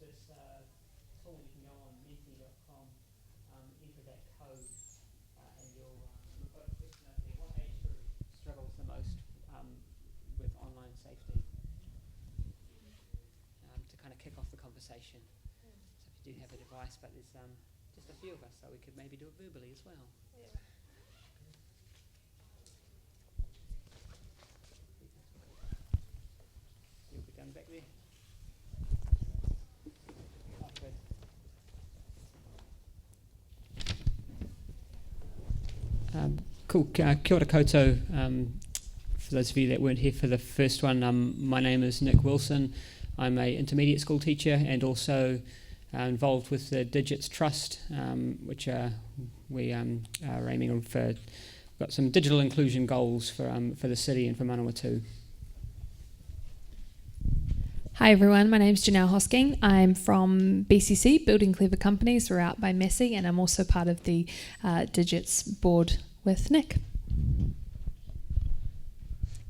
this tool. You can go on NetHui.com, enter that code, and we've got a question up there. What age group struggles the most with online safety? To kind of kick off the conversation. So if you do have a device, but there's just a few of us, so we could maybe do it verbally as well. Yeah. You'll be done back there. Cool. Kia ora koutou. For those of you that weren't here for the first one, my name is Nick Wilson. I'm an intermediate school teacher and also involved with the Digits Trust, which we are aiming for. Got some digital inclusion goals for the city and for Manawatu. Hi everyone, my name's Johnelle Hosking. I'm from BCC, Building Clever Companies. We're out by Messi, and I'm also part of the Digits board with Nick.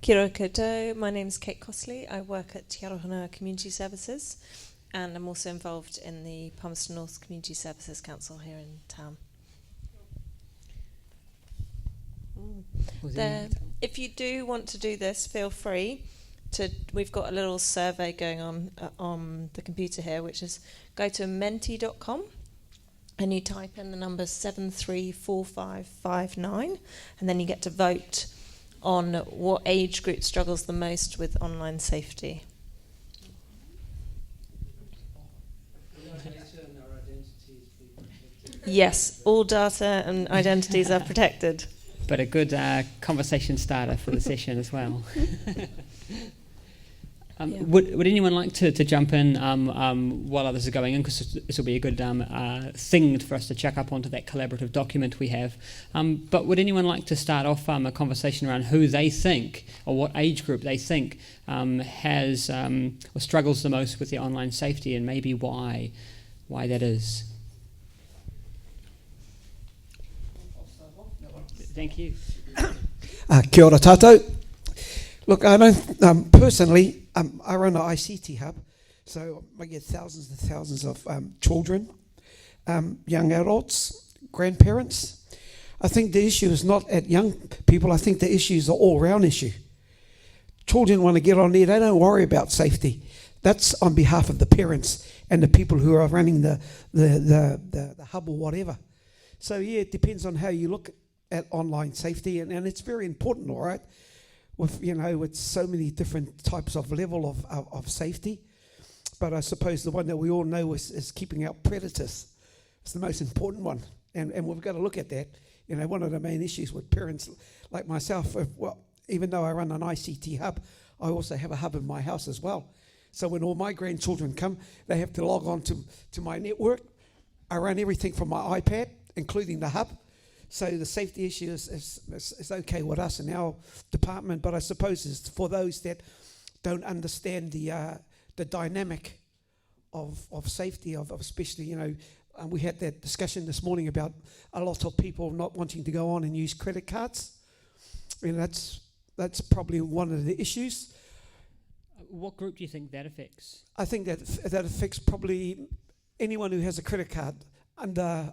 Kia ora koutou, my name is Kate Costley. I work at Te Arohana Community Services, and I'm also involved in the Palmerston North Community Services Council here in town. If you do want to do this, feel free to. We've got a little survey going on the computer here, which is go to menti.com and you type in the number 734559, and then you get to vote on what age group struggles the most with online safety. Yes, all data and identities are protected. But a good conversation starter for the session as well. Would anyone like to jump in while others are going in? Because this will be a good thing for us to check up onto that collaborative document we have. But would anyone like to start off a conversation around who they think, or what age group they think has or struggles the most with the online safety, and maybe why that is? Thank you. Kia ora tātou. Look, I don't personally. I run an ICT hub, so I get thousands and thousands of children, young adults, grandparents. I think the issue is not at young people. I think the issue is an all-round issue. Children want to get on there. They don't worry about safety. That's on behalf of the parents and the people who are running the hub or whatever. So yeah, it depends on how you look at online safety, and it's very important, all right. With so many different types of level of safety, but I suppose the one that we all know is keeping out predators. It's the most important one, and we've got to look at that. One of the main issues with parents like myself, even though I run an ICT hub, I also have a hub in my house as well. So when all my grandchildren come, they have to log on to my network. I run everything from my iPad, including the hub. So the safety issue is okay with us in our department, but I suppose it's for those that don't understand the dynamic of safety, of especially, we had that discussion this morning about a lot of people not wanting to go on and use credit cards. That's probably one of the issues. What group do you think that affects? I think that affects probably anyone who has a credit card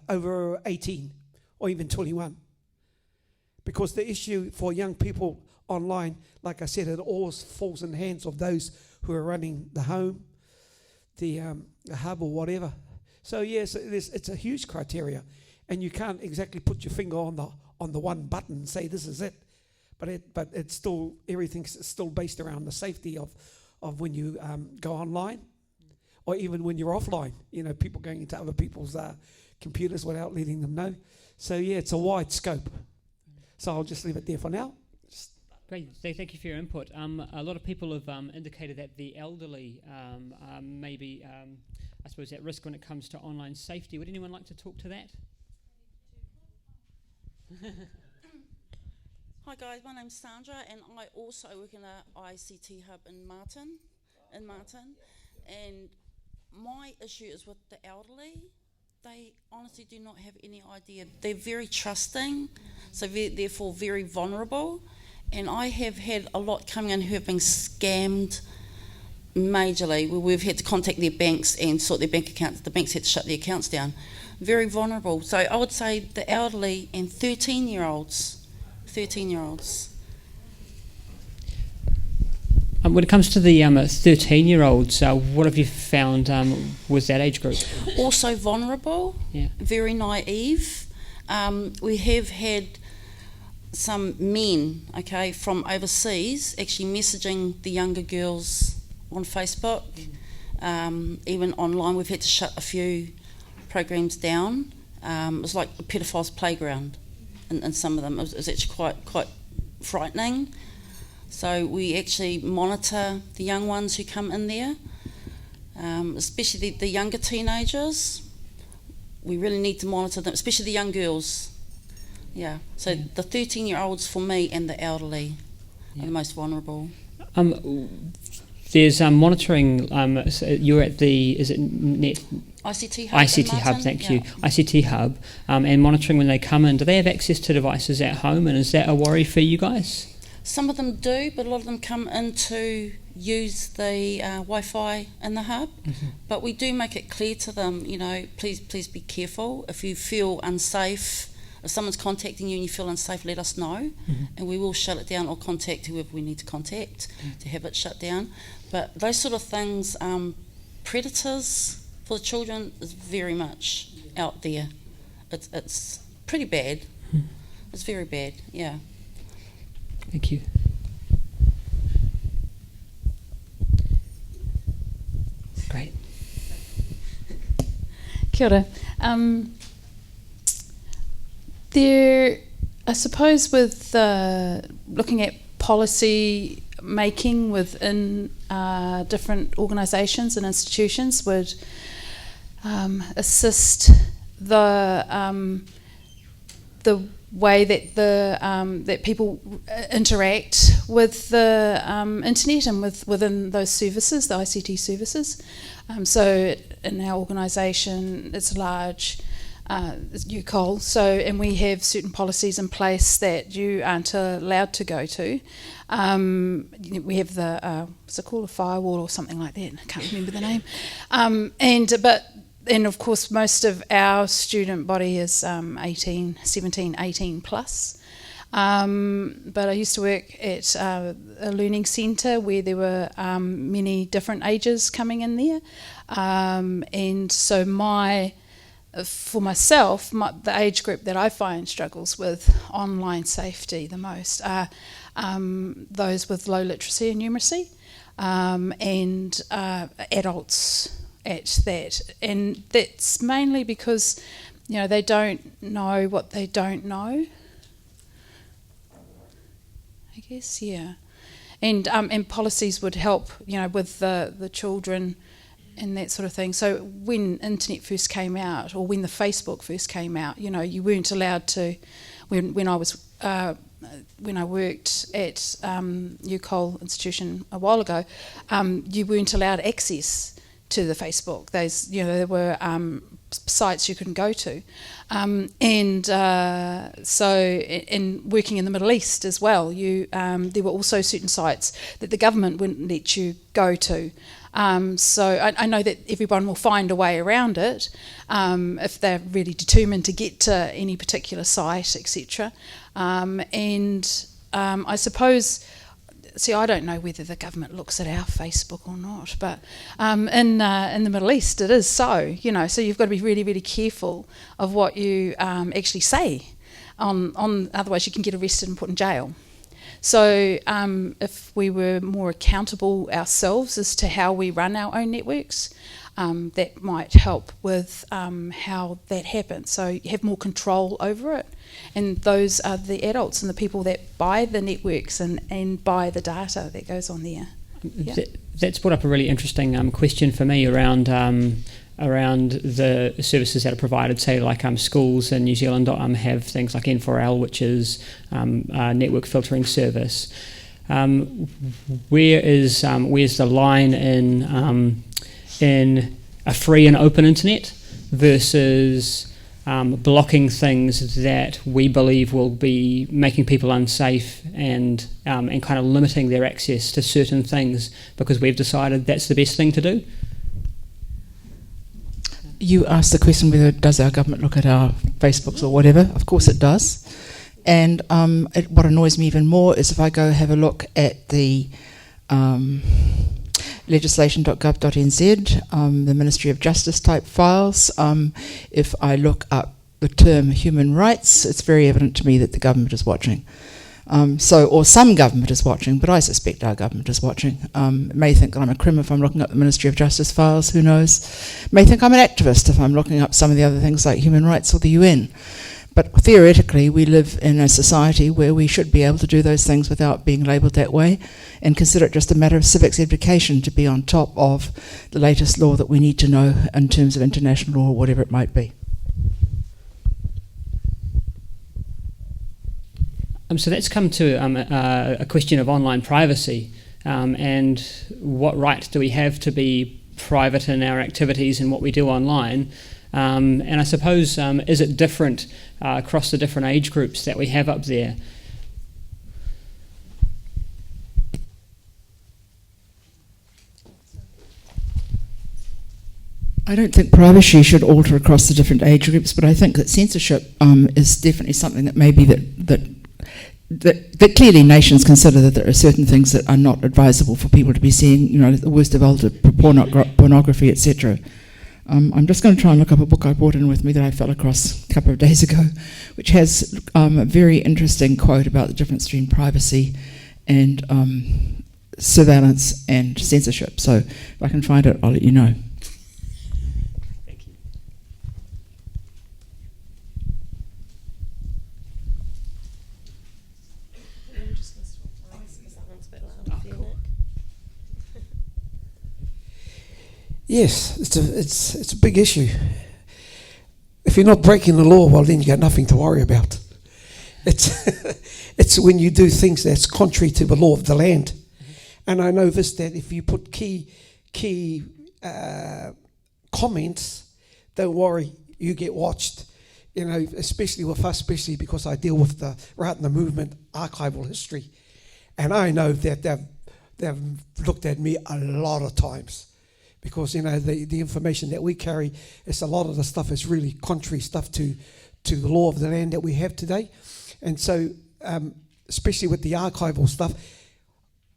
over 18. Or even 21. Because the issue for young people online, like I said, it always falls in the hands of those who are running the home, the hub or whatever. So yes, it's a huge criteria, and you can't exactly put your finger on the one button and say this is it. But it's still, everything's still based around the safety of when you go online, or even when you're offline. People going into other people's computers without letting them know. So yeah, it's a wide scope. So I'll just leave it there for now. Great, thank you for your input. A lot of people have indicated that the elderly may be, I suppose, at risk when it comes to online safety. Would anyone like to talk to that? Hi guys, my name's Sandra, and I also work in a ICT hub in Martin. And my issue is with the elderly. They honestly do not have any idea. They're very trusting, so therefore very vulnerable. And I have had a lot coming in who have been scammed majorly. We've had to contact their banks and sort their bank accounts. The banks had to shut their accounts down. Very vulnerable. So I would say the elderly and 13-year-olds. 13-year-olds. When it comes to the 13-year-olds, what have you found with that age group? Also vulnerable, Yeah. very naive. We have had some men, okay, from overseas actually messaging the younger girls on Facebook, even online. We've had to shut a few programs down. It was like a pedophile's playground in some of them. It was actually quite frightening. So we actually monitor the young ones who come in there, especially the younger teenagers. We really need to monitor them, especially the young girls. Yeah. So the 13-year-olds for me and the elderly are the most vulnerable. There's monitoring. So you're at the Net ICT Hub. ICT in Hub, Martin? thank Yeah. you. ICT Hub, and monitoring when they come in. Do they have access to devices at home, and is that a worry for you guys? Some of them do, but a lot of them come in to use the Wi-Fi in the hub. Mm-hmm. But we do make it clear to them, please be careful. If you feel unsafe, if someone's contacting you and you feel unsafe, let us know, and we will shut it down or contact whoever we need to contact to have it shut down. But those sort of things, predators for the children is very much out there. It's pretty bad. It's very bad, yeah. Thank you. Great. Kia ora. There, I suppose, with looking at policy making within different organisations and institutions would assist the way that that people interact with the internet and within those services, the ICT services. So in our organisation, it's large. UCOL, and we have certain policies in place that you aren't allowed to go to. We have the what's it called, a firewall or something like that. I can't remember the name. And of course, most of our student body is 17, 18 plus. But I used to work at a learning centre where there were many different ages coming in there, and so for myself, the age group that I find struggles with online safety the most are those with low literacy and numeracy, and adults at that. And that's mainly because, they don't know what they don't know, I guess, yeah. And policies would help, with the children and that sort of thing. So when internet first came out, or when the Facebook first came out, you weren't allowed to. When I worked at UCOL institution a while ago, you weren't allowed access to the Facebook. There were sites you couldn't go to, so in working in the Middle East as well, there were also certain sites that the government wouldn't let you go to. So I know that everyone will find a way around it if they're really determined to get to any particular site, etc. I suppose, I don't know whether the government looks at our Facebook or not, but in the Middle East it is so. So you've got to be really, really careful of what you actually say. Otherwise you can get arrested and put in jail. So if we were more accountable ourselves as to how we run our own networks, that might help with how that happens. So you have more control over it. And those are the adults and the people that buy the networks and buy the data that goes on there. Yeah. That's brought up a really interesting question for me around the services that are provided, say like schools in New Zealand have things like N4L, which is a network filtering service. Where's the line in a free and open internet versus blocking things that we believe will be making people unsafe and kind of limiting their access to certain things because we've decided that's the best thing to do? You asked the question whether does our government look at our Facebooks or whatever. Of course it does. And what annoys me even more is if I go have a look at the legislation.gov.nz, the Ministry of Justice type files, if I look up the term human rights, it's very evident to me that the government is watching. Or some government is watching, but I suspect our government is watching. May think that I'm a crim if I'm looking up the Ministry of Justice files, who knows. May think I'm an activist if I'm looking up some of the other things like human rights or the UN. But theoretically, we live in a society where we should be able to do those things without being labelled that way and consider it just a matter of civics education to be on top of the latest law that we need to know in terms of international law or whatever it might be. So that's come to a question of online privacy and what right do we have to be private in our activities and what we do online. And I suppose, is it different across the different age groups that we have up there? I don't think privacy should alter across the different age groups, but I think that censorship is definitely something that maybe that clearly nations consider that there are certain things that are not advisable for people to be seeing, the worst of older pornography, etc. I'm just going to try and look up a book I brought in with me that I fell across a couple of days ago, which has a very interesting quote about the difference between privacy and surveillance and censorship. So if I can find it, I'll let you know. Thank you. Yes, it's a big issue. If you're not breaking the law, well, then you got nothing to worry about. It's when you do things that's contrary to the law of the land. And I know this, that if you put key comments, don't worry, you get watched. Especially with us, especially because I deal with the right in the movement archival history, and I know that they've looked at me a lot of times. Because the information that we carry, a lot of the stuff is really contrary stuff to the law of the land that we have today, and so especially with the archival stuff,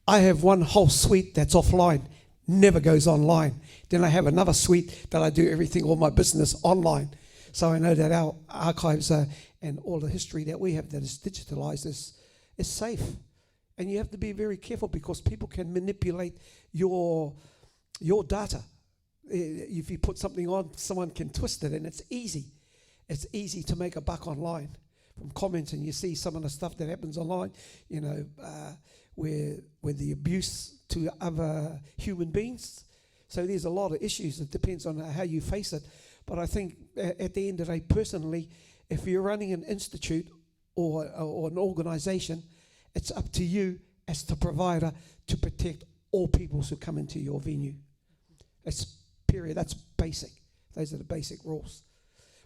I have one whole suite that's offline, never goes online. Then I have another suite that I do everything, all my business online. So I know that our archives and all the history that we have that is digitalized is safe, and you have to be very careful because people can manipulate your data. If you put something on, someone can twist it, and it's easy. It's easy to make a buck online from comments, and you see some of the stuff that happens online, where the abuse to other human beings. So there's a lot of issues. It depends on how you face it. But I think at the end of the day, personally, if you're running an institute or an organisation, it's up to you as the provider to protect all peoples who come into your venue. That's period. That's basic. Those are the basic rules.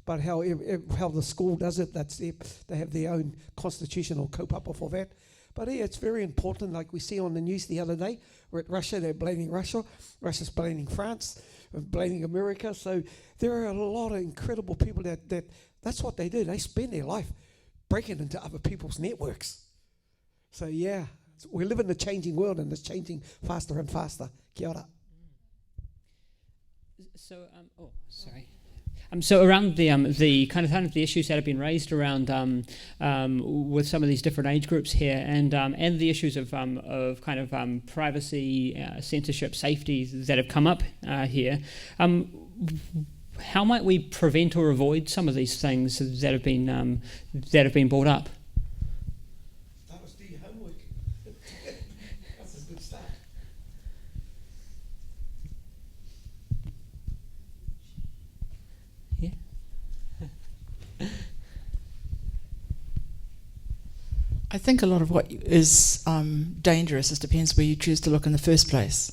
But how the school does it, they have their own constitutional cope up for that. But yeah, it's very important. Like we see on the news the other day, we're at Russia, they're blaming Russia. Russia's blaming France, blaming America. So there are a lot of incredible people that's what they do. They spend their life breaking into other people's networks. So yeah, we live in a changing world, and it's changing faster and faster. Kia ora. So, so around the kind of the issues that have been raised around with some of these different age groups here, and the issues of privacy, censorship, safety that have come up here. How might we prevent or avoid some of these things that have been brought up? That was do your homework. That's a good start. Yeah. I think a lot of what is dangerous depends where you choose to look in the first place.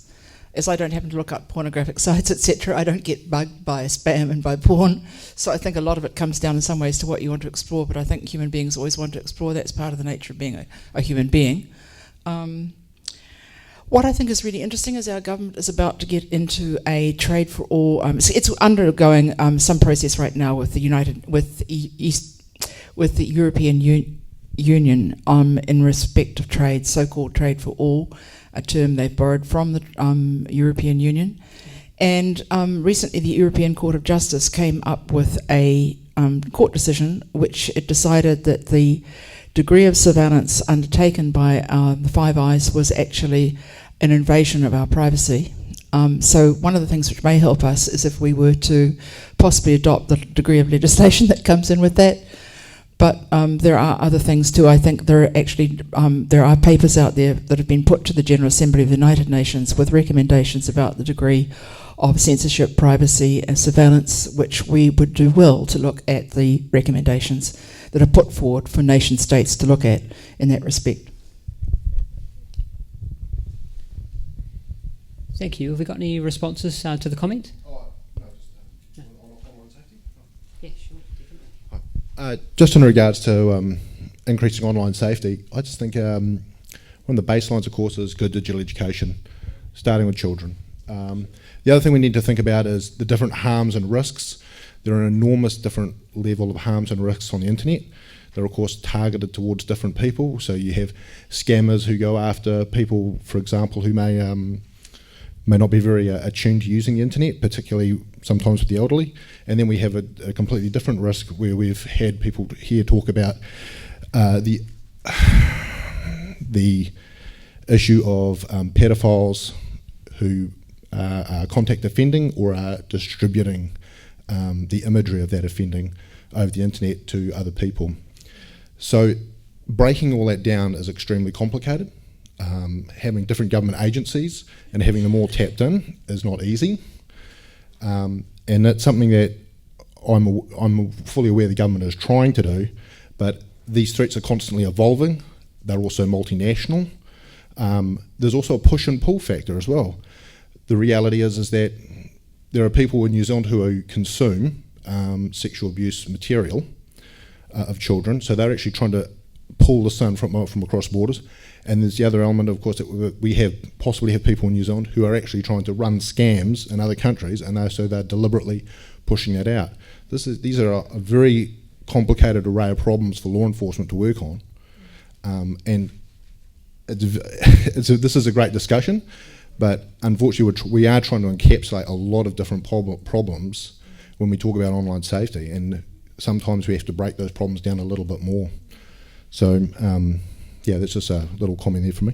as I don't happen to look up pornographic sites, etc., I don't get bugged by spam and by porn. So I think a lot of it comes down in some ways to what you want to explore, but I think human beings always want to explore. That's part of the nature of being a human being. What I think is really interesting is our government is about to get into a trade for all. It's undergoing some process right now with the European Union in respect of trade, so-called trade for all, a term they've borrowed from the European Union. And recently the European Court of Justice came up with a court decision which it decided that the degree of surveillance undertaken by the Five Eyes was actually an invasion of our privacy. So one of the things which may help us is if we were to possibly adopt the degree of legislation that comes in with that. But there are other things too. I think there are papers out there that have been put to the General Assembly of the United Nations with recommendations about the degree of censorship, privacy and surveillance, which we would do well to look at the recommendations that are put forward for nation states to look at in that respect. Thank you. Have we got any responses to the comment? Online safety? Yeah, sure, definitely. Just in regards to increasing online safety, I just think one of the baselines, of course, is good digital education, starting with children. The other thing we need to think about is the different harms and risks. There are an enormous different level of harms and risks on the internet. They're, of course, targeted towards different people. So you have scammers who go after people, for example, who may not be very attuned to using the internet, particularly sometimes with the elderly. And then we have a completely different risk where we've had people here talk about the issue of pedophiles who are contact offending or are distributing the imagery of that offending over the internet to other people. So breaking all that down is extremely complicated. Having different government agencies and having them all tapped in is not easy. And it's something that I'm fully aware the government is trying to do, but these threats are constantly evolving. They're also multinational. There's also a push and pull factor as well. The reality is that there are people in New Zealand who consume sexual abuse material of children, so they're actually trying to pull this in from across borders. And there's the other element, of course, that we possibly have people in New Zealand who are actually trying to run scams in other countries, and they're deliberately pushing that out. These are a very complicated array of problems for law enforcement to work on, and this is a great discussion, but unfortunately we are trying to encapsulate a lot of different problems when we talk about online safety, and sometimes we have to break those problems down a little bit more. So yeah, that's just a little comment there from me.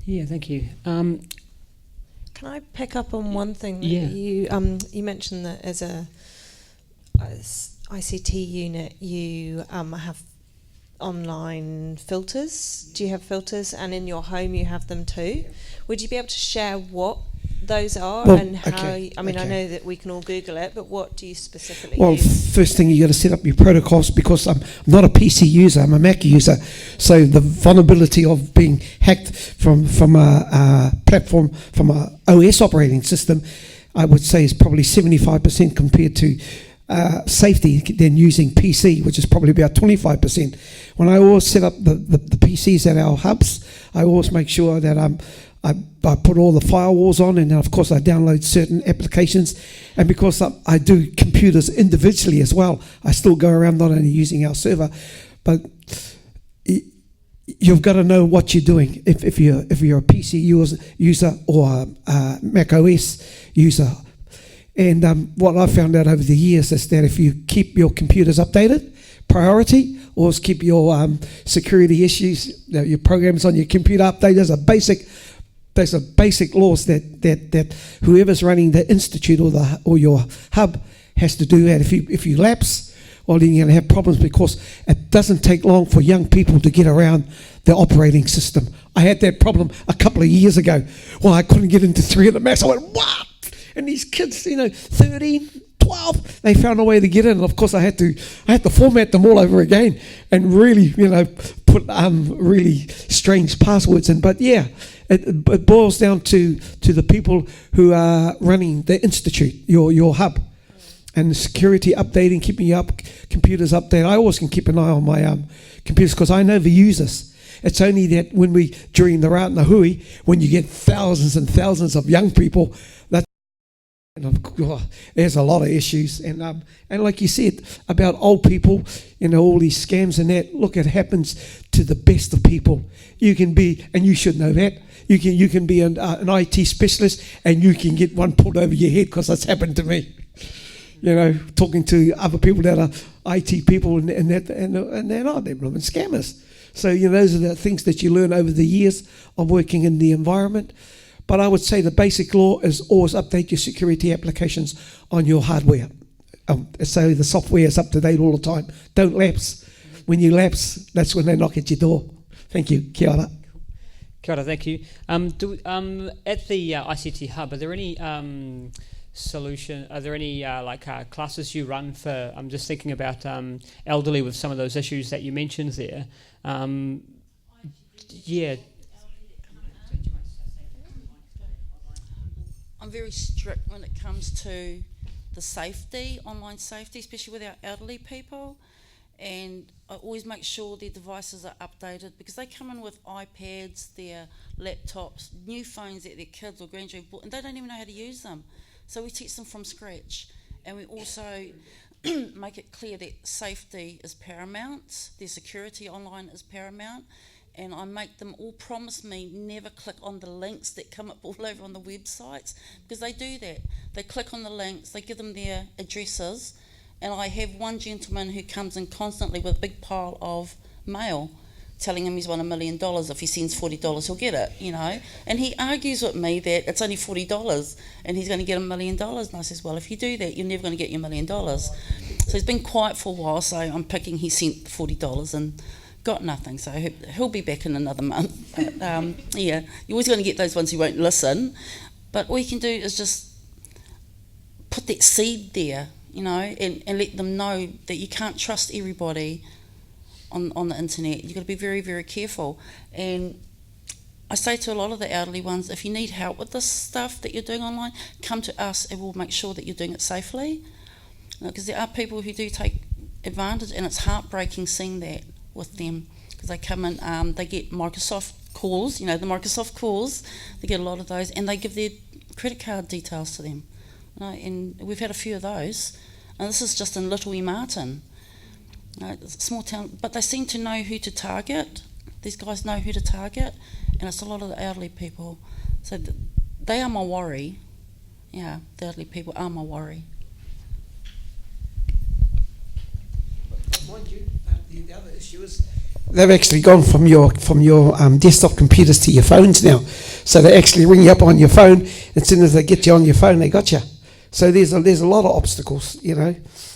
Yeah, thank you. Can I pick up on one thing? Yeah. You mentioned that as ICT unit, you have online filters. Do you have filters? And in your home, you have them too. Would you be able to share what those are and how? Okay, I okay. know that we can all Google it, but what do you specifically Well, use? first thing you got to set up your protocols, because I'm not a PC user, I'm a Mac user. So the vulnerability of being hacked from a platform, from a OS operating system, I would say is probably 75% compared to safety than using PC, which is probably about 25%. When I always set up the PCs at our hubs, I always make sure that I put all the firewalls on, and then of course I download certain applications. And because I do computers individually as well, I still go around not only using our server, but you've got to know what you're doing. If you're a PC user or a Mac OS user. And what I've found out over the years is that if you keep your computers updated, priority, or keep your security issues, your programs on your computer updated, there's a basic laws that whoever's running the institute or your hub has to do that. If you lapse, well, then you're going to have problems, because it doesn't take long for young people to get around the operating system. I had that problem a couple of years ago. Well, I couldn't get into 3 of the Macs. I went, what? And these kids, 13, 12. They found a way to get in. And of course, I had to format them all over again and really, put really strange passwords in. But yeah, it boils down to the people who are running the institute, your hub, and the security updating, keeping your computers updated. I always can keep an eye on my computers because I never use this. It's only that during the route in the hui, when you get thousands and thousands of young people, there's a lot of issues. And like you said about old people, all these scams and that. Look, it happens to the best of people. You can be, and you should know that. You can be an IT specialist, and you can get one pulled over your head because that's happened to me. Talking to other people that are IT people and they're not. They're blooming scammers. So, those are the things that you learn over the years of working in the environment. But I would say the basic law is always update your security applications on your hardware. So the software is up to date all the time. Don't lapse. When you lapse, that's when they knock at your door. Thank you. Kia ora. Kia ora, thank you. At the ICT Hub, are there any classes you run for? I'm just thinking about elderly with some of those issues that you mentioned there. Yeah. I'm very strict when it comes to the safety, online safety, especially with our elderly people. And I always make sure their devices are updated because they come in with iPads, their laptops, new phones that their kids or grandchildren bought, and they don't even know how to use them. So we teach them from scratch. And we also make it clear that safety is paramount, their security online is paramount, and I make them all promise me never click on the links that come up all over on the websites, because they do that. They click on the links, they give them their addresses, and I have one gentleman who comes in constantly with a big pile of mail telling him he's won $1 million. If he sends $40, he'll get it, And he argues with me that it's only $40 and he's going to get $1 million. And I says, well, if you do that, you're never going to get your $1 million. So he's been quiet for a while, so I'm picking he sent $40 and got nothing. So he'll be back in another month. But, yeah, you're always going to get those ones who won't listen. But all you can do is just put that seed there, and let them know that you can't trust everybody on the internet. You've got to be very, very careful. And I say to a lot of the elderly ones, if you need help with this stuff that you're doing online, come to us and we'll make sure that you're doing it safely. Because there are people who do take advantage, and it's heartbreaking seeing that with them, because they come in, they get Microsoft calls, the Microsoft calls, they get a lot of those, and they give their credit card details to them. And we've had a few of those. And this is just in Little Martin. It's a small town, but they seem to know who to target. These guys know who to target, and it's a lot of the elderly people. So they are my worry. Yeah, the elderly people are my worry. Mind you, the other issue is they've actually gone from your desktop computers to your phones now. So they actually ring you up on your phone. As soon as they get you on your phone, they got you. So there's a lot of obstacles,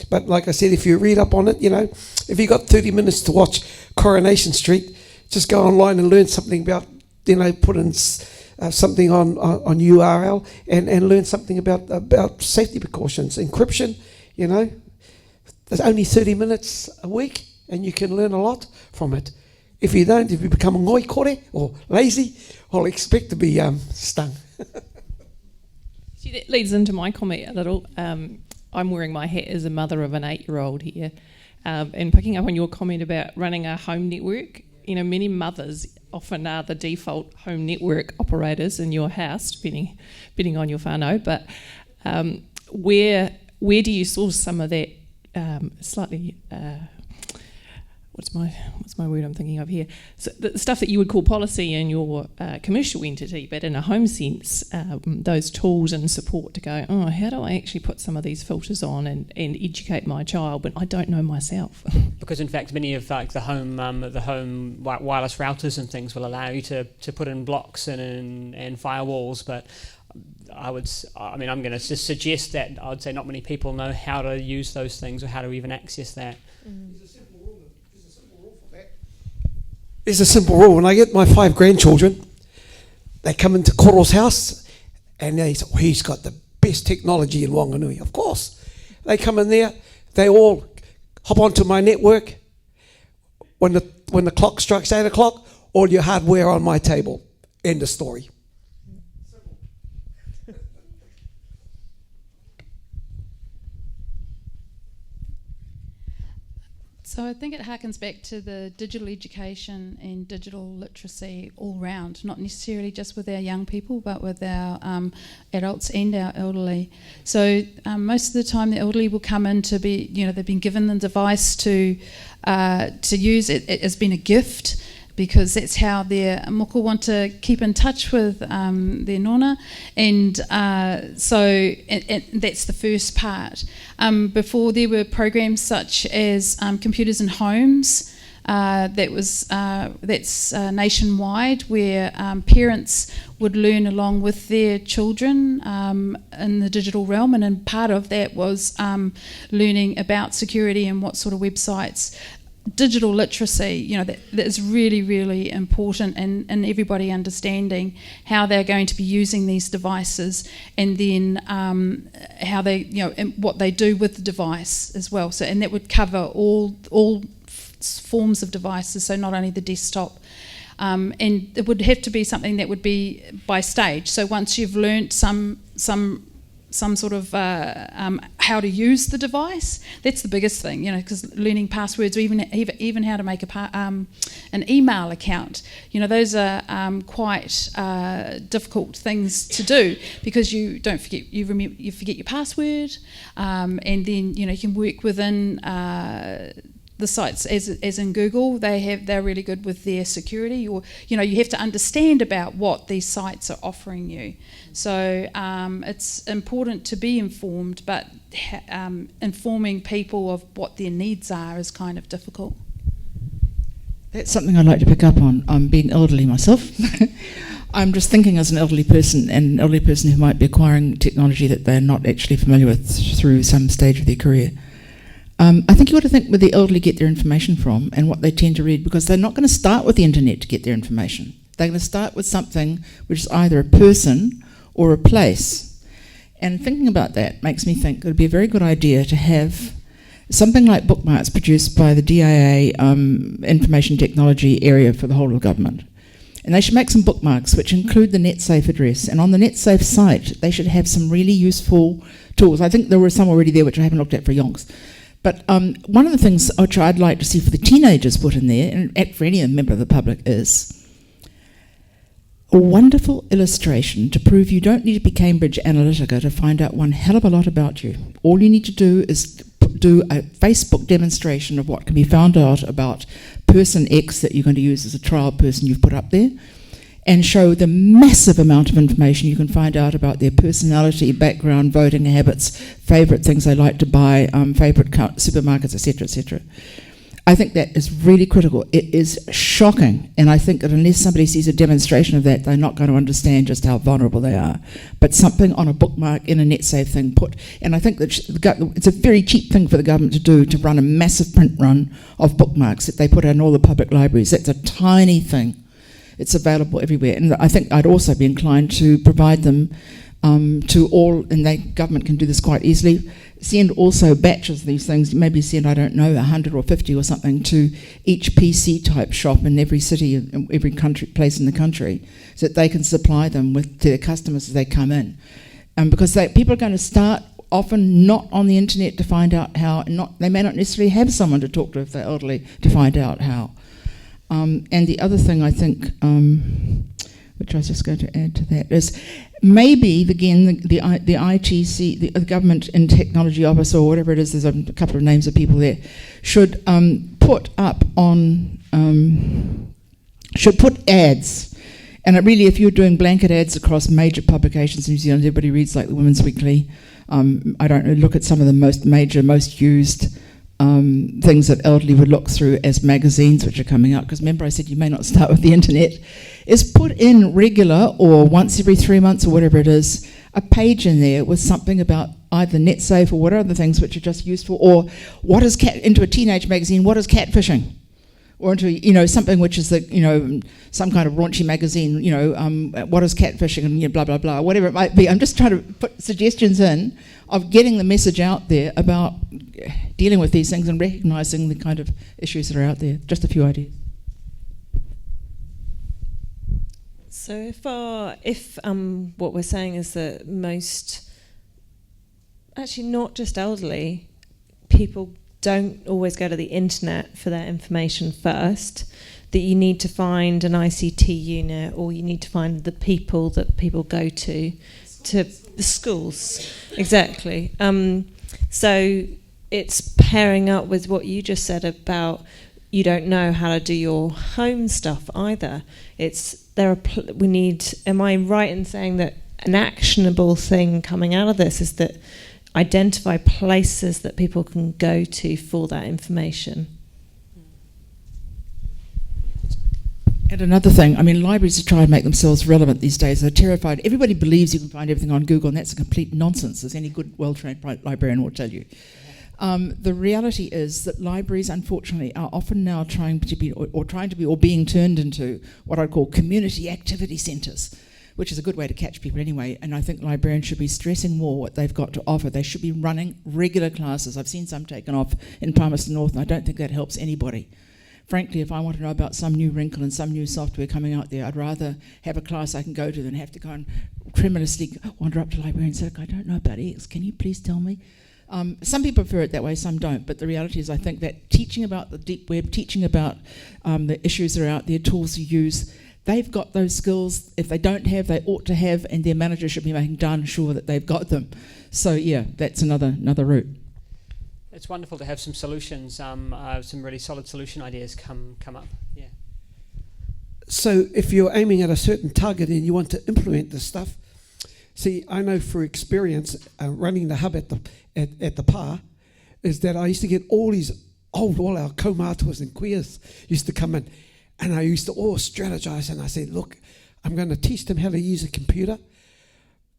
But like I said, if you read up on it, if you got 30 minutes to watch Coronation Street, just go online and learn something about, put in something on URL and learn something about safety precautions, encryption, There's only 30 minutes a week, and you can learn a lot from it. If you don't, if you become ngoi kore or lazy, I'll expect to be stung. See, that leads into my comment a little. I'm wearing my hat as a mother of an 8-year-old here, and picking up on your comment about running a home network. Many mothers often are the default home network operators in your house, depending on your whānau. But where do you source some of that slightly? What's my word I'm thinking of here? So the stuff that you would call policy in your commercial entity, but in a home sense, those tools and support to go, how do I actually put some of these filters on and educate my child when I don't know myself? Because in fact, many of the home wireless routers and things will allow you to put in blocks and firewalls, but I'm going to just suggest that I would say not many people know how to use those things or how to even access that. There's a simple rule. When I get my 5 grandchildren, they come into Koro's house and they say, he's got the best technology in Wanganui. Of course. They come in there, they all hop onto my network. When the clock strikes 8 o'clock, all your hardware on my table. End of story. So I think it harkens back to the digital education and digital literacy all round, not necessarily just with our young people, but with our adults and our elderly. So most of the time the elderly will come in to be, they've been given the device to use. It has been a gift, because that's how their moko want to keep in touch with their nona, and so that's the first part. Before, there were programs such as Computers in Homes, that's nationwide, where parents would learn along with their children in the digital realm, and part of that was learning about security and what sort of websites. Digital literacy, that is really, really important, and everybody understanding how they're going to be using these devices, and then how they, and what they do with the device as well. So, and that would cover all forms of devices, so not only the desktop. And it would have to be something that would be by stage. So once you've learnt some sort of how to use the device, that's the biggest thing, because learning passwords, or even how to make an email account, those are quite difficult things to do, because you don't forget, you forget your password, and then you can work within the sites as in Google. They're really good with their security, or you have to understand about what these sites are offering you. So it's important to be informed, but informing people of what their needs are is kind of difficult. That's something I'd like to pick up on. I'm being elderly myself. I'm just thinking as an elderly person, and an elderly person who might be acquiring technology that they're not actually familiar with through some stage of their career. I think you ought to think where the elderly get their information from and what they tend to read, because they're not going to start with the internet to get their information. They're going to start with something which is either a person or a place. And thinking about that makes me think it would be a very good idea to have something like bookmarks produced by the DIA information technology area for the whole of government. And they should make some bookmarks which include the NetSafe address. And on the NetSafe site, they should have some really useful tools. I think there were some already there which I haven't looked at for yonks. But one of the things which I'd like to see for the teenagers put in there, and for any member of the public, is a wonderful illustration to prove you don't need to be Cambridge Analytica to find out one hell of a lot about you. All you need to do is do a Facebook demonstration of what can be found out about person X that you're going to use as a trial person you've put up there, and show the massive amount of information you can find out about their personality, background, voting habits, favourite things they like to buy, favourite supermarkets, etc., etc. I think that is really critical. It is shocking, and I think that unless somebody sees a demonstration of that, they're not going to understand just how vulnerable they are. But something on a bookmark in a NetSafe thing and I think that it's a very cheap thing for the government to do, to run a massive print run of bookmarks that they put in all the public libraries. That's a tiny thing. It's available everywhere, and I think I'd also be inclined to provide them to all, and the government can do this quite easily. Send also batches of these things, maybe send, 100 or 50 or something to each PC type shop in every city, in every place in the country, so that they can supply them to their customers as they come in. Because people are going to start often not on the internet to find out how, they may not necessarily have someone to talk to if they're elderly to find out how. And the other thing I think, which I was just going to add to that, is maybe, again, the ITC, the Government and Technology Office, or whatever it is, there's a couple of names of people there, should put ads. And really, if you're doing blanket ads across major publications in New Zealand, everybody reads like the Women's Weekly. I don't know, look at some of the most used things that elderly would look through as magazines which are coming out, because remember I said you may not start with the internet, is put in regular or once every 3 months or whatever it is, a page in there with something about either NetSafe or what other things which are just useful, or what is into a teenage magazine, what is catfishing? or into something which is some kind of raunchy magazine. What is catfishing and blah blah blah, whatever it might be. I'm just trying to put suggestions in of getting the message out there about dealing with these things and recognising the kind of issues that are out there. Just a few ideas. So if what we're saying is that most, actually not just elderly, people don't always go to the internet for their information first, that you need to find an ICT unit, or you need to find the people that people go to the schools. Exactly. So it's pairing up with what you just said about you don't know how to do your home stuff either. Am I right in saying that an actionable thing coming out of this is that identify places that people can go to for that information? And another thing, libraries are trying to make themselves relevant these days. They're terrified. Everybody believes you can find everything on Google, and that's a complete nonsense, as any good, well-trained librarian will tell you. The reality is that libraries, unfortunately, are often now trying to be or being turned into what I'd call community activity centres, which is a good way to catch people anyway. And I think librarians should be stressing more what they've got to offer. They should be running regular classes. I've seen some taken off in Palmerston North, and I don't think that helps anybody. Frankly, if I want to know about some new wrinkle and some new software coming out there, I'd rather have a class I can go to than have to go and tremulously wander up to the librarian and say, look, I don't know about X, can you please tell me? Some people prefer it that way, some don't, but the reality is I think that teaching about the deep web, teaching about the issues that are out there, tools to use, they've got those skills. If they don't have, they ought to have, and their manager should be making darn sure that they've got them. So yeah, that's another route. It's wonderful to have some solutions, some really solid solution ideas come up. Yeah. So if you're aiming at a certain target and you want to implement this stuff, see, I know for experience running the hub at the PA is that I used to get all our kaumātuas and queers used to come in, and I used to all strategize, and I said, look, I'm going to teach them how to use a computer,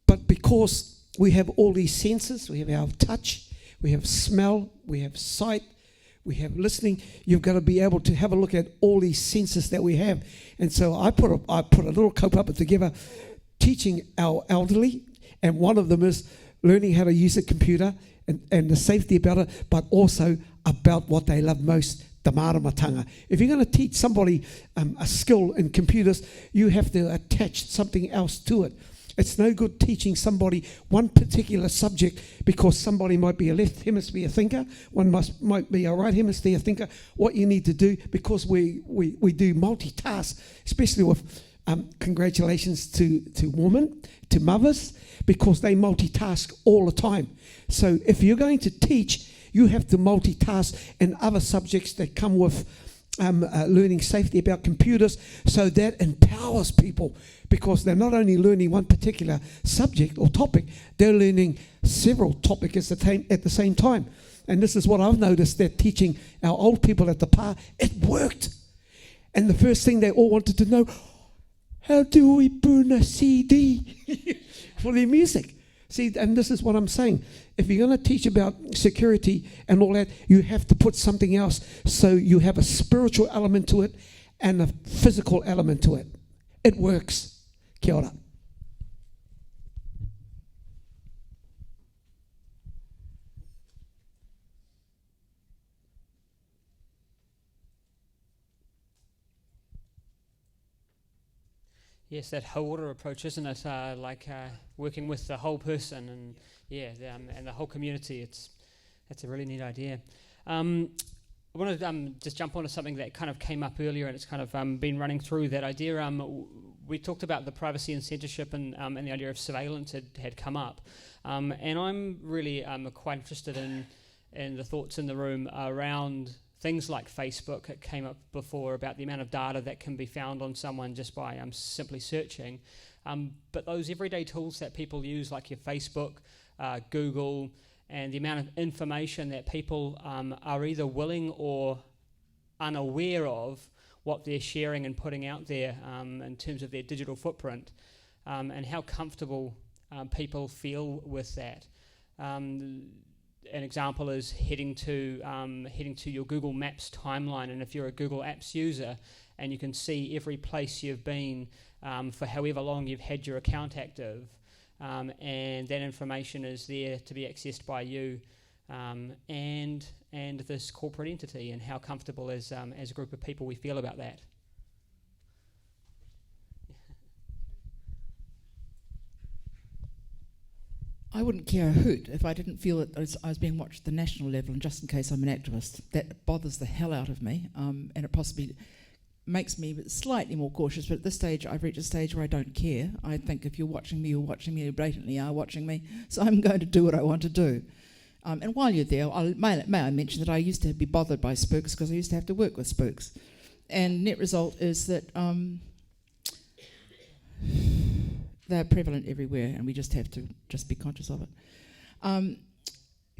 but because we have all these senses, we have our touch, we have smell, we have sight, we have listening, you've got to be able to have a look at all these senses that we have. And so I put a little kaupapa together teaching our elderly, and one of them is learning how to use a computer and the safety about it, but also about what they love most, the maramatanga. If you're going to teach somebody a skill in computers, you have to attach something else to it. It's no good teaching somebody one particular subject because somebody might be a left hemisphere thinker, one might be a right hemisphere thinker. What you need to do, because we do multitask, especially with congratulations to women, to mothers, because they multitask all the time. So if you're going to teach, you have to multitask in other subjects that come with learning safety about computers, so that empowers people, because they're not only learning one particular subject or topic, they're learning several topics at the same time. And this is what I've noticed, that teaching our old people at the PA, it worked. And the first thing they all wanted to know, how do we burn a CD for their music? See, and this is what I'm saying. If you're going to teach about security and all that, you have to put something else, so you have a spiritual element to it and a physical element to it. It works. Kia ora. Yes, that whole approach, isn't it? Working with the whole person and and the whole community. That's a really neat idea. I want to just jump onto something that kind of came up earlier, and it's kind of been running through that idea. We talked about the privacy and censorship, and the idea of surveillance had come up, and I'm really quite interested in the thoughts in the room around things like Facebook. It came up before about the amount of data that can be found on someone just by simply searching. But those everyday tools that people use, like your Facebook, Google, and the amount of information that people are either willing or unaware of what they're sharing and putting out there in terms of their digital footprint, and how comfortable people feel with that. an example is heading to your Google Maps timeline, and if you're a Google Apps user, and you can see every place you've been for however long you've had your account active, and that information is there to be accessed by you and this corporate entity, and how comfortable as a group of people we feel about that. I wouldn't care a hoot if I didn't feel that I was being watched at the national level, and just in case I'm an activist. That bothers the hell out of me, and it possibly makes me slightly more cautious, but at this stage I've reached a stage where I don't care. I think if you're watching me, you blatantly are watching me, so I'm going to do what I want to do. And while you're there, may I mention that I used to be bothered by spooks because I used to have to work with spooks. And net result is that they're prevalent everywhere, and we just have to just be conscious of it.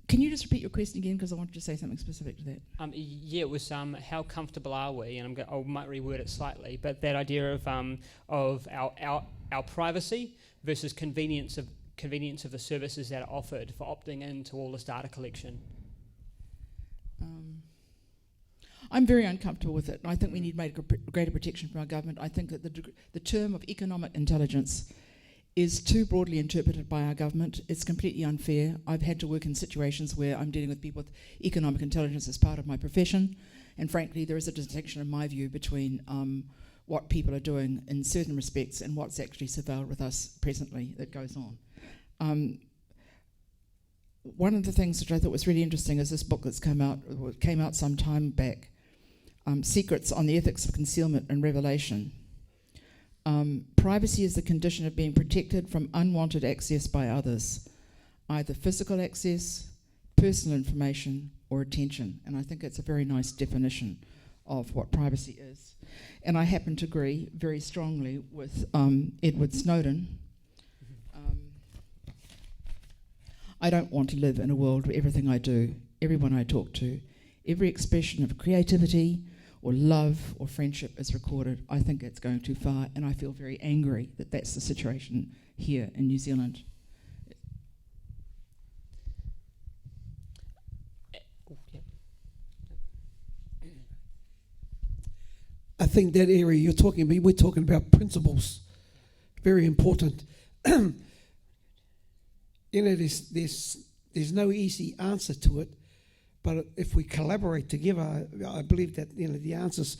Can you just repeat your question again, because I wanted to say something specific to that? Yeah, it was how comfortable are we? And I might reword it slightly, but that idea of our privacy versus convenience of the services that are offered for opting into all this data collection. I'm very uncomfortable with it. I think we need greater protection from our government. I think that the term of economic intelligence is too broadly interpreted by our government. It's completely unfair. I've had to work in situations where I'm dealing with people with economic intelligence as part of my profession, and frankly there is a distinction in my view between what people are doing in certain respects and what's actually surveilled with us presently that goes on. One of the things which I thought was really interesting is this book that's came out some time back, Secrets on the Ethics of Concealment and Revelation. Privacy is the condition of being protected from unwanted access by others, either physical access, personal information, or attention. And I think it's a very nice definition of what privacy is. And I happen to agree very strongly with Edward Snowden. I don't want to live in a world where everything I do, everyone I talk to, every expression of creativity or love or friendship is recorded. I think it's going too far, and I feel very angry that that's the situation here in New Zealand. I think that area you're talking about, we're talking about principles, very important. There's no easy answer to it, but if we collaborate together, I believe that the answers,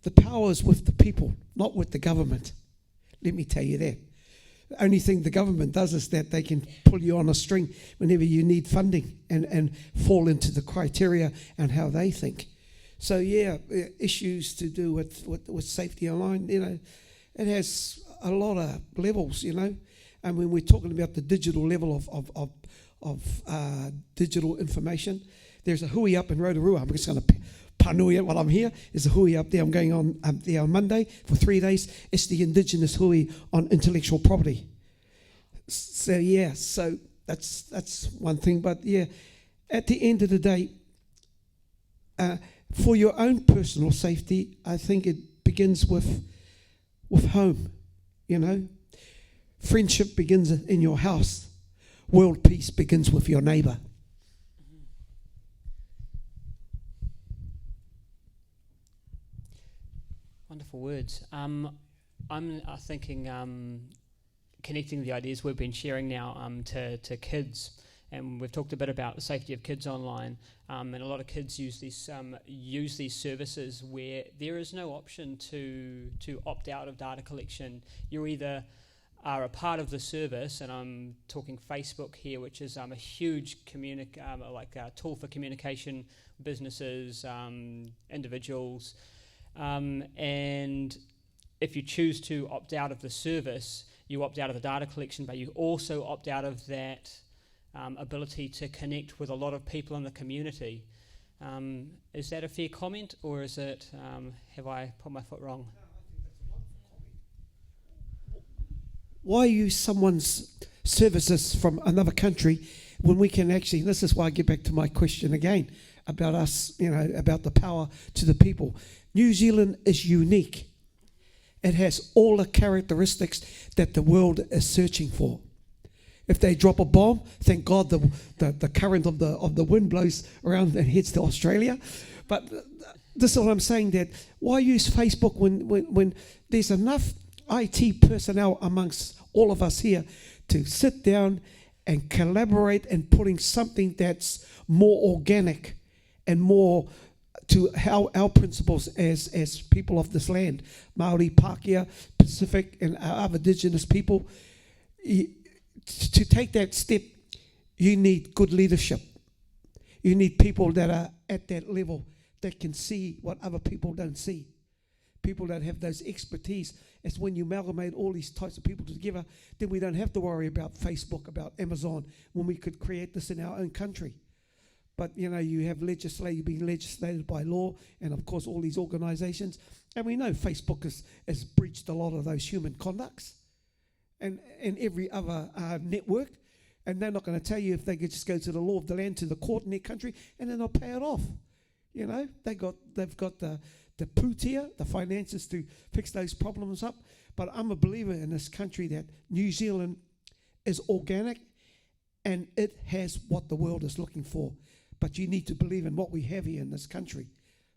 the power is with the people, not with the government. Let me tell you that. The only thing the government does is that they can pull you on a string whenever you need funding and fall into the criteria and how they think. So issues to do with safety online, it has a lot of levels, And when we're talking about the digital level of digital information, there's a hui up in Rotorua. I'm just going to panui it while I'm here. There's a hui up there. I'm going on there on Monday for 3 days. It's the Indigenous hui on intellectual property. So that's one thing. But at the end of the day, for your own personal safety, I think it begins with home, Friendship begins in your house. World peace begins with your neighbour. Wonderful words. I'm thinking connecting the ideas we've been sharing now to kids. And we've talked a bit about the safety of kids online, and a lot of kids use these services where there is no option to opt out of data collection. You either are a part of the service, and I'm talking Facebook here, which is a huge tool for communication, businesses, individuals, and if you choose to opt out of the service, you opt out of the data collection, but you also opt out of that ability to connect with a lot of people in the community. Is that a fair comment, or is it have I put my foot wrong? Why use someone's services from another country when we can actually, this is why I get back to my question again about us, about the power to the people. New Zealand is unique. It has all the characteristics that the world is searching for. If they drop a bomb, thank God the current of the wind blows around and heads to Australia. But this is what I'm saying, that why use Facebook when there's enough IT personnel amongst all of us here to sit down and collaborate and putting something that's more organic and more to our principles as people of this land, Māori, Pākehā, Pacific, and our other indigenous people. To take that step, you need good leadership. You need people that are at that level that can see what other people don't see. People that have those expertise. It's when you amalgamate all these types of people together, then we don't have to worry about Facebook, about Amazon, when we could create this in our own country. But, you know, you have being legislated by law, and of course all these organizations. And we know Facebook has breached a lot of those human conducts and every other network. And they're not going to tell you if they could just go to the law of the land, to the court in their country, and then they'll pay it off. You know, they've got the putia, the finances to fix those problems up. But I'm a believer in this country that New Zealand is organic and it has what the world is looking for. But you need to believe in what we have here in this country.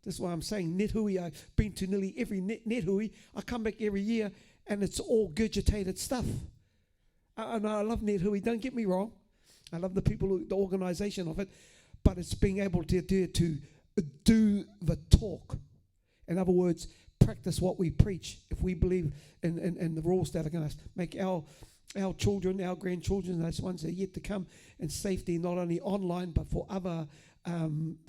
That's why I'm saying NetHui. I've been to nearly every NetHui. I come back every year and it's all gurgitated stuff. And I love NetHui, don't get me wrong. I love the people, the organisation of it. But it's being able to do the talk. In other words, practice what we preach. If we believe in the rules that are going to make our children, our grandchildren, those ones that are yet to come, in safety, not only online, but for other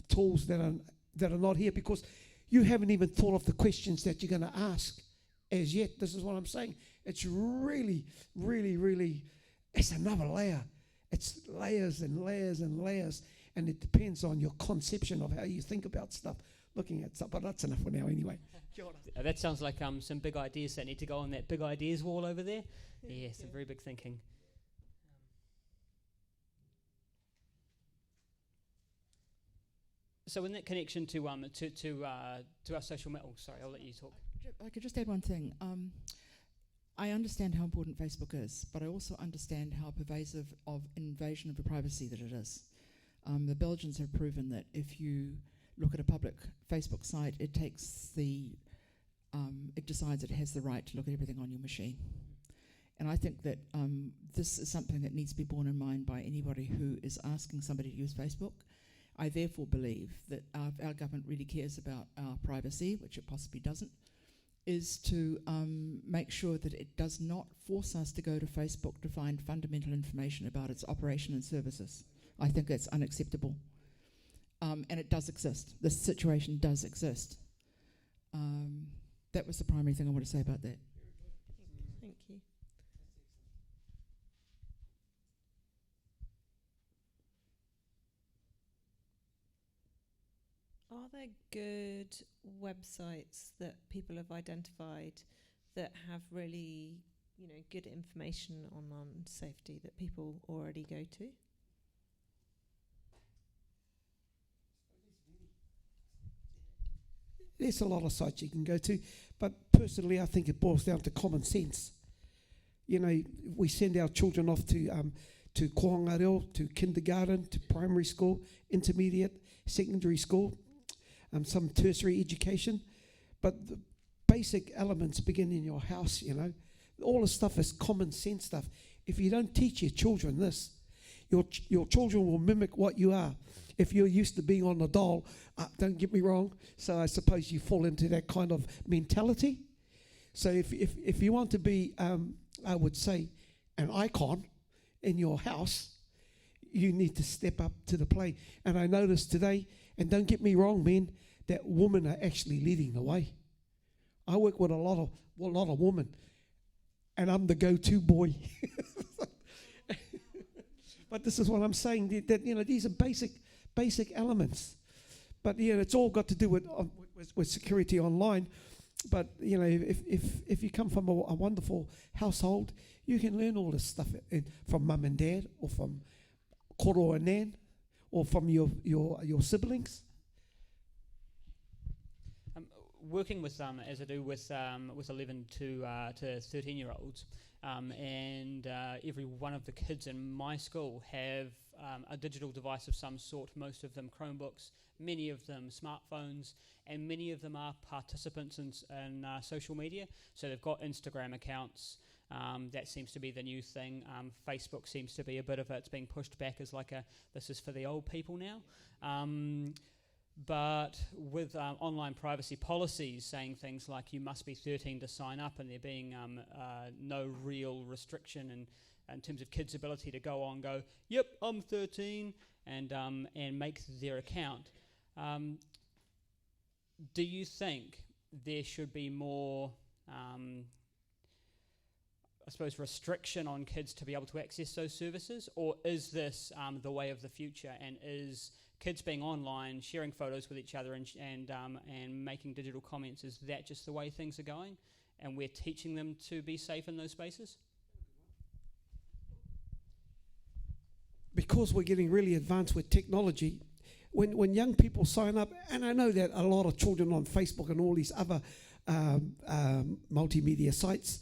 tools that are not here, because you haven't even thought of the questions that you're going to ask as yet. This is what I'm saying. It's really, really, really, it's another layer. It's layers and layers and layers, and it depends on your conception of how you think about stuff, looking at stuff. But that's enough for now anyway. That sounds like some big ideas that need to go on that big ideas wall over there. Yeah, some very big thinking. So in that connection to our social media, sorry, I'll let you talk. I could just add one thing. I understand how important Facebook is, but I also understand how pervasive of invasion of privacy that it is. The Belgians have proven that if you look at a public Facebook site, it decides it has the right to look at everything on your machine. And I think that this is something that needs to be borne in mind by anybody who is asking somebody to use Facebook. I therefore believe that our government really cares about our privacy, which it possibly doesn't, is to make sure that it does not force us to go to Facebook to find fundamental information about its operation and services. I think that's unacceptable. And it does exist. This situation does exist. That was the primary thing I want to say about that. Thank you. Are there good websites that people have identified that have really, good information on safety that people already go to? There's a lot of sites you can go to, but personally I think it boils down to common sense. We send our children off to kohanga reo, to kindergarten, to primary school, intermediate, secondary school, some tertiary education, but the basic elements begin in your house. All the stuff is common sense stuff. If you don't teach your children this, your children will mimic what you are. If you're used to being on the dole, don't get me wrong, so I suppose you fall into that kind of mentality. So if you want to be, I would say, an icon in your house, you need to step up to the plate. And I noticed today, and don't get me wrong, men, that women are actually leading the way. I work with a lot of women, and I'm the go-to boy. But this is what I'm saying, that these are basic elements. But it's all got to do with security online. But if you come from a wonderful household, you can learn all this stuff from mum and dad, or from koro and nan, or from your siblings. Working with as I do with 11 to 13-year-olds, and every one of the kids in my school have a digital device of some sort, most of them Chromebooks, many of them smartphones, and many of them are participants in social media. So they've got Instagram accounts. That seems to be the new thing. Facebook seems to be a bit of it's being pushed back as like this is for the old people now. But with online privacy policies saying things like you must be 13 to sign up, and there being no real restriction in terms of kids' ability to go, yep, I'm 13, and make their account. Do you think there should be more, I suppose, restriction on kids to be able to access those services, or is this the way of the future? And is kids being online, sharing photos with each other, and making digital comments, is that just the way things are going? And we're teaching them to be safe in those spaces? Because we're getting really advanced with technology, when young people sign up, and I know that a lot of children on Facebook and all these other multimedia sites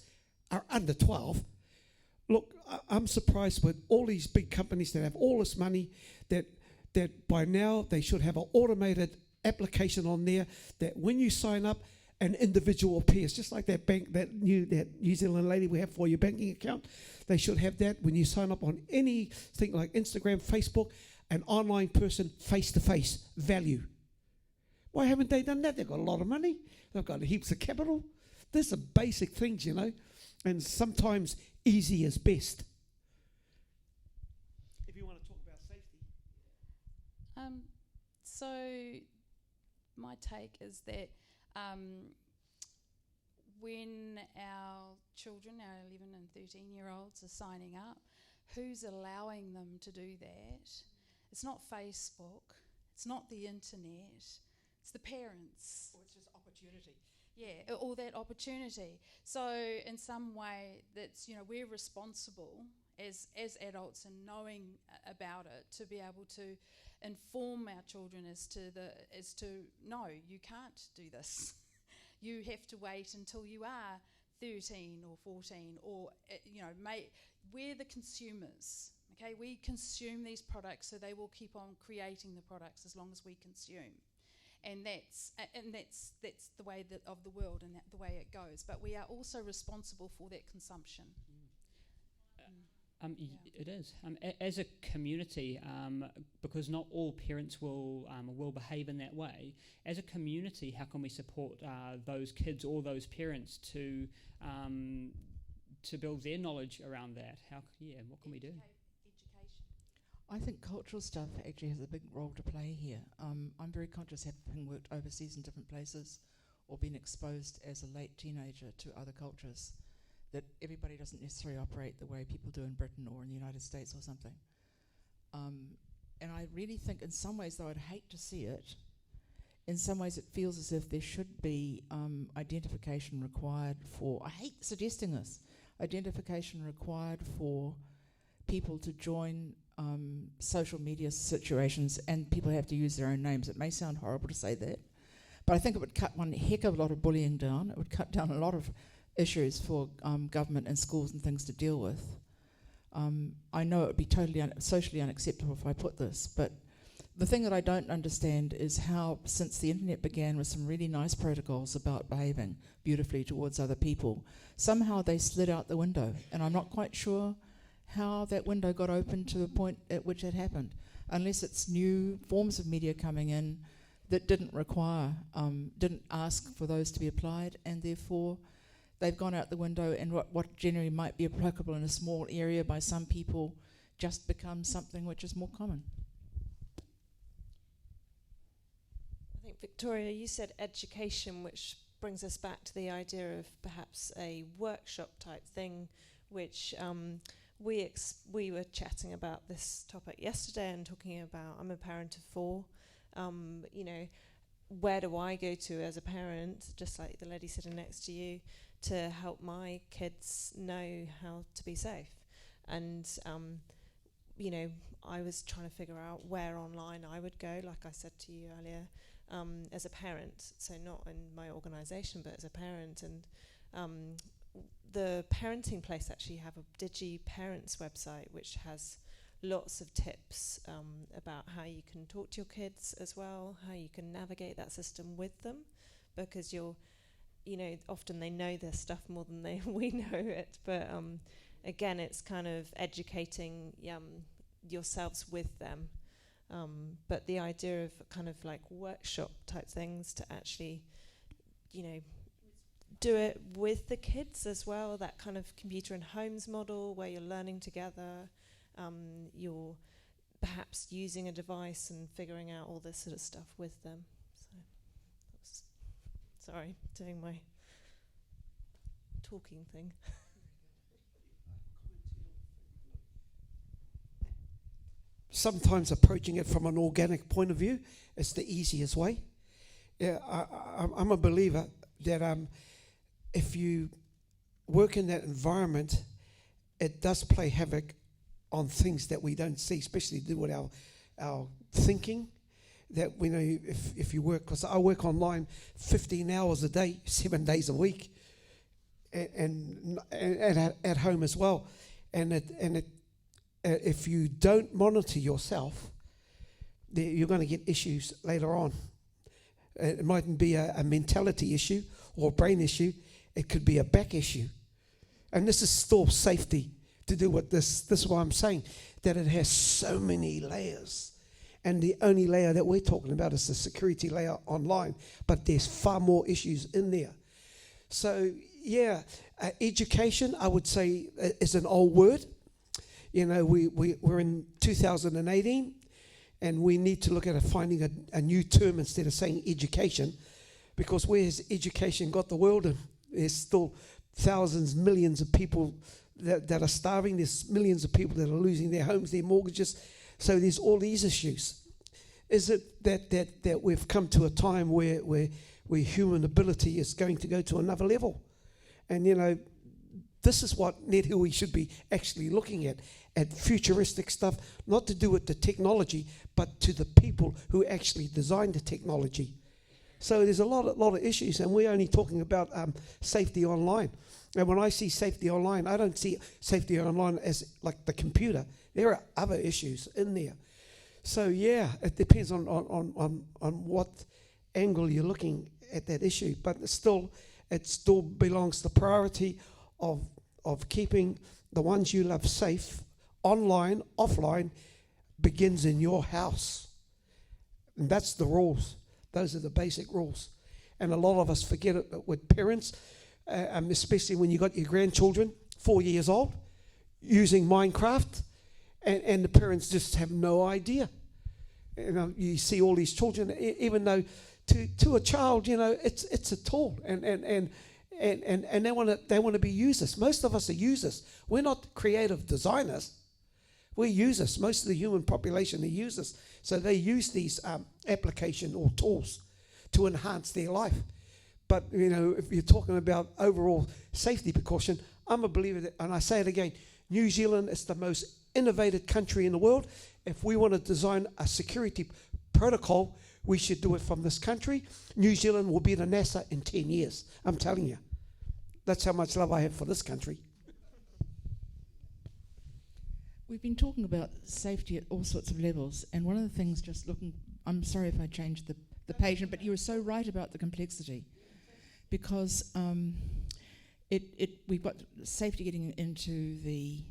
are under 12. Look, I'm surprised with all these big companies that have all this money that by now they should have an automated application on there that when you sign up, an individual appears, just like that bank, that New Zealand lady we have for your banking account. They should have that when you sign up on anything like Instagram, Facebook, an online person face-to-face value. Why haven't they done that? They've got a lot of money. They've got heaps of capital. There's some basic things, and sometimes easy is best. If you want to talk about safety. So my take is that when our children, our 11 and 13-year-olds are signing up, who's allowing them to do that? It's not Facebook, it's not the internet, it's the parents. Or it's just opportunity. Yeah, all that opportunity. So in some way, that's we're responsible as adults and knowing about it to be able to inform our children as to no, you can't do this. You have to wait until you are 13 or 14, or we're the consumers. Okay, we consume these products, so they will keep on creating the products as long as we consume. And that's the way of the world, and the way it goes. But we are also responsible for that consumption. It is. As a community, because not all parents will behave in that way. As a community, how can we support those kids or those parents to build their knowledge around that? What can we do? Education. I think cultural stuff actually has a big role to play here. I'm very conscious, having worked overseas in different places or been exposed as a late teenager to other cultures, that everybody doesn't necessarily operate the way people do in Britain or in the United States or something. And I really think in some ways, though I'd hate to see it, in some ways it feels as if there should be identification required for, I hate suggesting this, identification required for people to join social media situations, and people have to use their own names. It may sound horrible to say that, but I think it would cut one heck of a lot of bullying down. It would cut down a lot of issues for government and schools and things to deal with. I know it would be totally socially unacceptable if I put this, but the thing that I don't understand is how, since the internet began with some really nice protocols about behaving beautifully towards other people, somehow they slid out the window, and I'm not quite sure how that window got open to the point at which it happened, unless it's new forms of media coming in that didn't ask for those to be applied, and therefore they've gone out the window, and what generally might be applicable in a small area by some people just becomes something which is more common. I think, Victoria, you said education, which brings us back to the idea of perhaps a workshop type thing, which we were chatting about this topic yesterday and talking about, I'm a parent of 4, where do I go to as a parent, just like the lady sitting next to you, to help my kids know how to be safe? And, I was trying to figure out where online I would go, like I said to you earlier, as a parent, so not in my organisation, but as a parent. And the parenting place actually have a Digi Parents website which has lots of tips about how you can talk to your kids as well, how you can navigate that system with them, because often they know their stuff more than we know it. But again, it's kind of educating yourselves with them. But the idea of kind of like workshop type things to actually, do it with the kids as well, that kind of computer and homes model where you're learning together, you're perhaps using a device and figuring out all this sort of stuff with them. So, sorry, doing my talking thing. Sometimes approaching it from an organic point of view is the easiest way. Yeah, I'm a believer that if you work in that environment, it does play havoc on things that we don't see, especially to do with our thinking. That we know if you work, because I work online 15 hours a day, 7 days a week, and at home as well, if you don't monitor yourself, you're going to get issues later on. It mightn't be a mentality issue or a brain issue. It could be a back issue. And this is still safety to do with this. This is why I'm saying that it has so many layers. And the only layer that we're talking about is the security layer online. But there's far more issues in there. So, education, I would say, is an old word. We're in 2018, and we need to look at finding a new term instead of saying education, because where has education got the world in? There's still thousands, millions of people that are starving. There's millions of people that are losing their homes, their mortgages. So there's all these issues. Is it that we've come to a time where human ability is going to go to another level? And, this is what NetHui should be actually looking at futuristic stuff, not to do with the technology, but to the people who actually designed the technology. So there's a lot of issues, and we're only talking about safety online. And when I see safety online, I don't see safety online as like the computer. There are other issues in there. So it depends on what angle you're looking at that issue. But it still belongs to the priority of keeping the ones you love safe, online, offline, begins in your house. And that's the rules. Those are the basic rules. And a lot of us forget it with parents, especially when you got your grandchildren, 4 years old, using Minecraft, and the parents just have no idea. You see all these children, even though to a child, it's a tool, and they want to be users. Most of us are users. We're not creative designers. We're users. Most of the human population are users. So they use these application or tools to enhance their life. But, if you're talking about overall safety precaution, I'm a believer that, and I say it again, New Zealand is the most innovative country in the world. If we want to design a security protocol, we should do it from this country. New Zealand will be the NASA in 10 years. I'm telling you. That's how much love I have for this country. We've been talking about safety at all sorts of levels, and one of the things, I'm sorry if I changed the page, but you were so right about the complexity, because we've got safety getting into the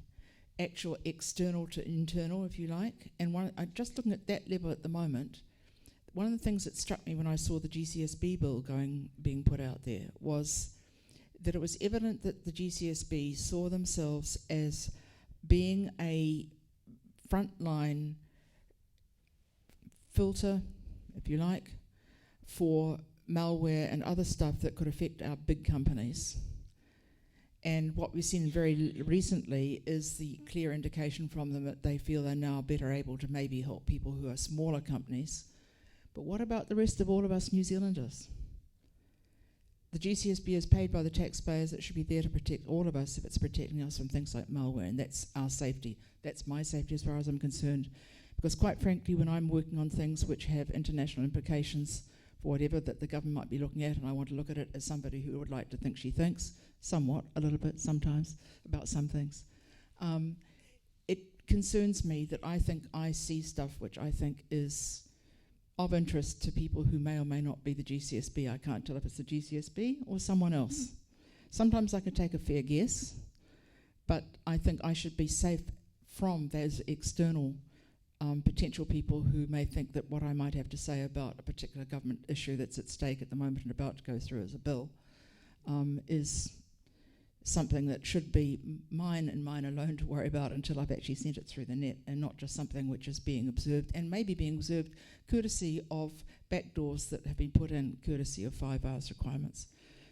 actual external to internal, if you like, and just looking at that level at the moment, one of the things that struck me when I saw the GCSB bill being put out there was that it was evident that the GCSB saw themselves as being a frontline filter, if you like, for malware and other stuff that could affect our big companies. And what we've seen very recently is the clear indication from them that they feel they're now better able to maybe help people who are smaller companies. But what about the rest of all of us New Zealanders? The GCSB is paid by the taxpayers. It should be there to protect all of us if it's protecting us from things like malware, and that's our safety. That's my safety as far as I'm concerned. Because quite frankly, when I'm working on things which have international implications for whatever that the government might be looking at, and I want to look at it as somebody who would like to think she thinks, somewhat, a little bit sometimes, about some things. It concerns me that I think I see stuff which I think is of interest to people who may or may not be the GCSB. I can't tell if it's the GCSB or someone else. Sometimes I can take a fair guess, but I think I should be safe from those external potential people who may think that what I might have to say about a particular government issue that's at stake at the moment and about to go through as a bill is something that should be mine and mine alone to worry about until I've actually sent it through the net, and not just something which is being observed, and maybe being observed courtesy of backdoors that have been put in courtesy of 5 hours requirements.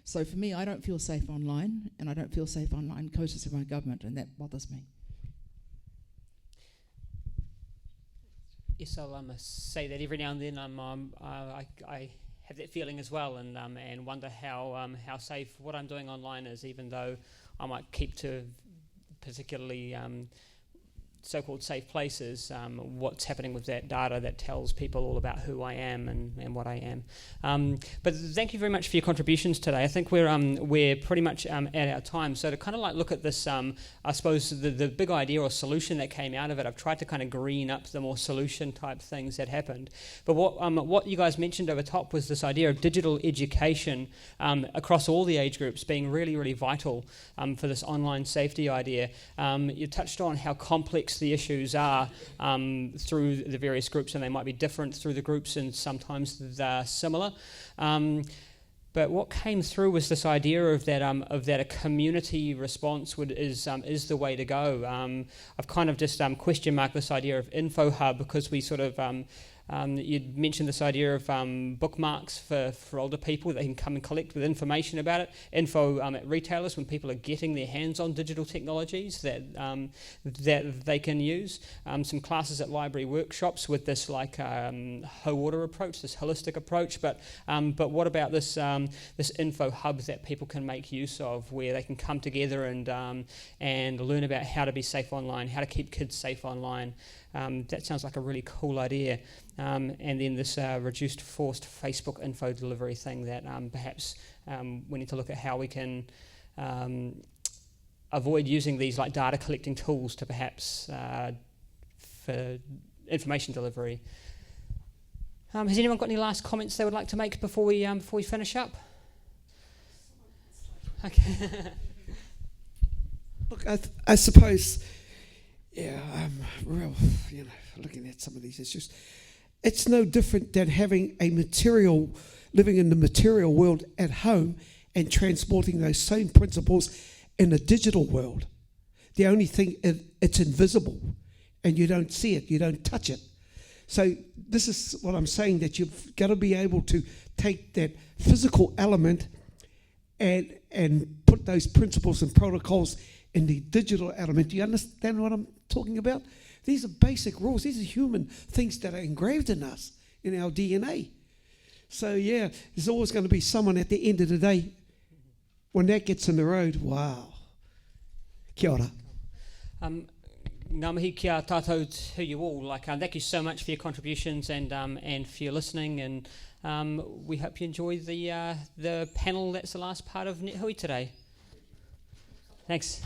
So for me, I don't feel safe online, and I don't feel safe online courtesy of my government, and that bothers me. Yes, I'll say that every now and then. I have that feeling as well, and wonder how safe what I'm doing online is, even though I might keep to particularly so-called safe places. What's happening with that data that tells people all about who I am and what I am. But thank you very much for your contributions today. I think we're pretty much at our time. So to kind of like look at this, I suppose the big idea or solution that came out of it, I've tried to kind of green up the more solution type things that happened. But what you guys mentioned over top was this idea of digital education across all the age groups being really, really vital for this online safety idea. You touched on how complex the issues are through the various groups, and they might be different through the groups, and sometimes they're similar. But what came through was this idea of that a community response is the way to go. I've kind of just question marked this idea of info hub, because we sort of you'd mentioned this idea of bookmarks for older people that can come and collect with information about it. Info at retailers when people are getting their hands on digital technologies that they can use. Some classes at library workshops with this like whole order approach, this holistic approach. But what about this info hub that people can make use of, where they can come together and learn about how to be safe online, how to keep kids safe online. That sounds like a really cool idea. And then this reduced forced Facebook info delivery thing that perhaps we need to look at how we can avoid using these like data collecting tools to perhaps for information delivery. Has anyone got any last comments they would like to make before we finish up? Okay. Look, I suppose, yeah, I'm looking at some of these issues. It's no different than having living in the material world at home and transporting those same principles in a digital world. The only thing, it's invisible, and you don't see it, you don't touch it. So this is what I'm saying, that you've got to be able to take that physical element and put those principles and protocols in the digital element. Do you understand what I'm talking about? These are basic rules. These are human things that are engraved in us, in our DNA. So yeah, there's always going to be someone at the end of the day, when that gets in the road, wow. Kia ora. Ngā mihi kia tātou to you all. Thank you so much for your contributions and for your listening, and we hope you enjoy the panel that's the last part of NetHui today. Thanks.